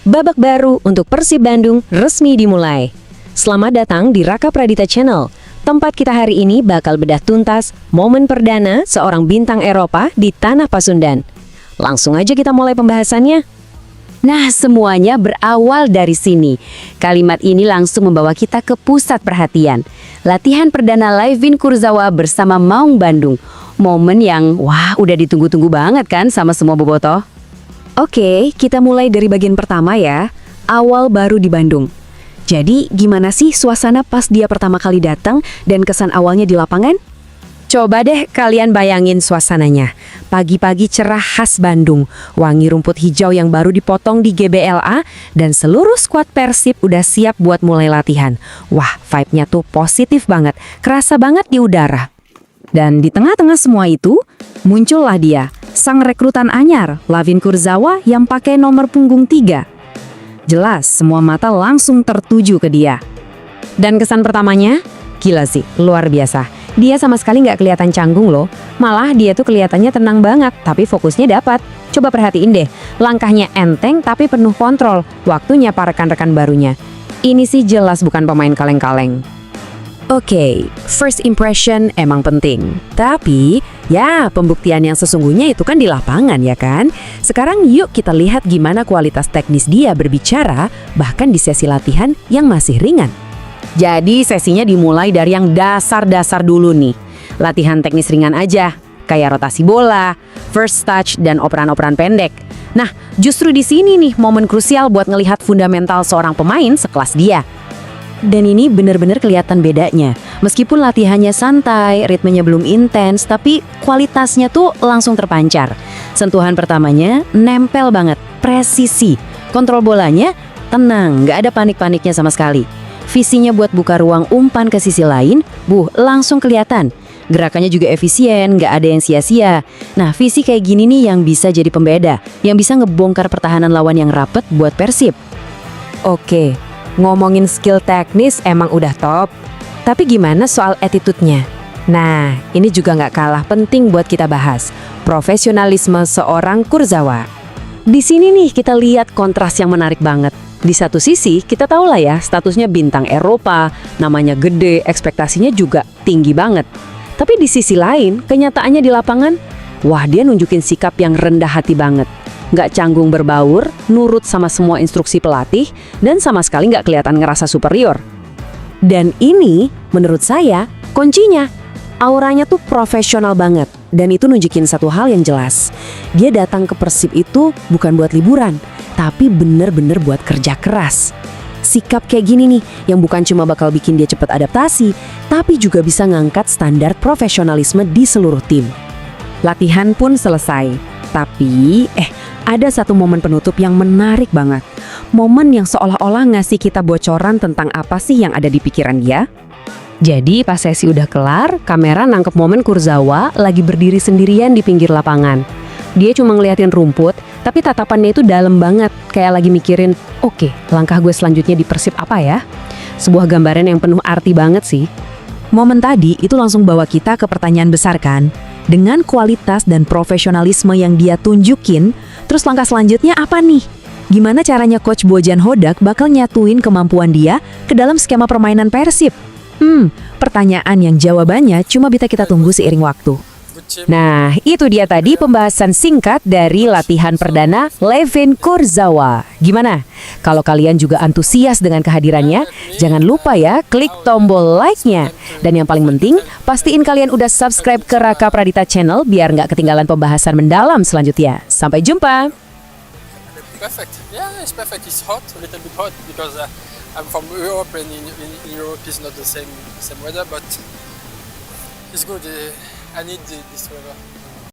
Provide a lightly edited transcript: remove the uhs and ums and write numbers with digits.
Babak baru untuk Persib Bandung resmi dimulai. Selamat datang di Raka Pradita Channel. Tempat kita hari ini bakal bedah tuntas momen perdana seorang bintang Eropa di Tanah Pasundan. Langsung aja kita mulai pembahasannya. Nah, semuanya berawal dari sini. Kalimat ini langsung membawa kita ke pusat perhatian. Latihan perdana Layvin Kurzawa bersama Maung Bandung. Momen yang, udah ditunggu-tunggu banget kan sama semua bobotoh. Oke, kita mulai dari bagian pertama ya. Awal baru di Bandung. Jadi, gimana sih suasana pas dia pertama kali datang dan kesan awalnya di lapangan? Coba deh kalian bayangin suasananya. Pagi-pagi cerah khas Bandung, wangi rumput hijau yang baru dipotong di GBLA, dan seluruh skuad Persib udah siap buat mulai latihan. Wah, vibe-nya tuh positif banget, kerasa banget di udara. Dan di tengah-tengah semua itu, muncullah dia, sang rekrutan anyar, Layvin Kurzawa yang pakai nomor punggung 3. Jelas, semua mata langsung tertuju ke dia. Dan kesan pertamanya, gila sih, luar biasa. Dia sama sekali nggak kelihatan canggung loh. Malah dia tuh kelihatannya tenang banget, tapi fokusnya dapat. Coba perhatiin deh, langkahnya enteng tapi penuh kontrol. Waktu nyapa rekan-rekan barunya. Ini sih jelas bukan pemain kaleng-kaleng. Oke, first impression emang penting. Tapi, ya pembuktian yang sesungguhnya itu kan di lapangan ya kan? Sekarang yuk kita lihat gimana kualitas teknis dia berbicara, bahkan di sesi latihan yang masih ringan. Jadi sesinya dimulai dari yang dasar-dasar dulu nih. Latihan teknis ringan aja, kayak rotasi bola, first touch, dan operan-operan pendek. Nah, justru di sini nih momen krusial buat ngelihat fundamental seorang pemain sekelas dia. Dan ini bener-bener kelihatan bedanya. Meskipun latihannya santai, ritmenya belum intens, tapi kualitasnya tuh langsung terpancar. Sentuhan pertamanya nempel banget, presisi. Kontrol bolanya tenang, nggak ada panik-paniknya sama sekali. Visinya buat buka ruang umpan ke sisi lain, langsung kelihatan. Gerakannya juga efisien, nggak ada yang sia-sia. Nah, visi kayak gini nih yang bisa jadi pembeda, yang bisa ngebongkar pertahanan lawan yang rapet buat Persib. Oke, ngomongin skill teknis emang udah top. Tapi gimana soal attitude-nya? Nah, ini juga nggak kalah penting buat kita bahas. Profesionalisme seorang Kurzawa. Di sini nih kita lihat kontras yang menarik banget. Di satu sisi, kita tahu lah ya, statusnya bintang Eropa, namanya gede, ekspektasinya juga tinggi banget. Tapi di sisi lain, kenyataannya di lapangan, dia nunjukin sikap yang rendah hati banget. Nggak canggung berbaur, nurut sama semua instruksi pelatih, dan sama sekali nggak kelihatan ngerasa superior. Dan ini, menurut saya, kuncinya. Auranya tuh profesional banget, dan itu nunjukin satu hal yang jelas. Dia datang ke Persib itu bukan buat liburan, tapi bener-bener buat kerja keras. Sikap kayak gini nih, yang bukan cuma bakal bikin dia cepat adaptasi, tapi juga bisa ngangkat standar profesionalisme di seluruh tim. Latihan pun selesai, tapi ada satu momen penutup yang menarik banget. Momen yang seolah-olah ngasih kita bocoran tentang apa sih yang ada di pikiran dia. Jadi pas sesi udah kelar, kamera nangkep momen Kurzawa lagi berdiri sendirian di pinggir lapangan. Dia cuma ngeliatin rumput, tapi tatapannya itu dalam banget, kayak lagi mikirin, oke, langkah gue selanjutnya di Persib apa ya? Sebuah gambaran yang penuh arti banget sih. Momen tadi itu langsung bawa kita ke pertanyaan besar kan? Dengan kualitas dan profesionalisme yang dia tunjukin, terus langkah selanjutnya apa nih? Gimana caranya Coach Bojan Hodak bakal nyatuin kemampuan dia ke dalam skema permainan Persib? Pertanyaan yang jawabannya cuma bisa kita tunggu seiring waktu. Nah, itu dia tadi pembahasan singkat dari latihan perdana Layvin Kurzawa. Gimana? Kalau kalian juga antusias dengan kehadirannya, jangan lupa ya klik tombol like-nya. Dan yang paling penting, pastiin kalian udah subscribe ke Raka Pradita Channel biar nggak ketinggalan pembahasan mendalam selanjutnya. Sampai jumpa! Perfect. Yeah, it's perfect. It's hot, a little bit hot because I'm from Europe, and in Europe is not the same weather, but it's good. I need this weather.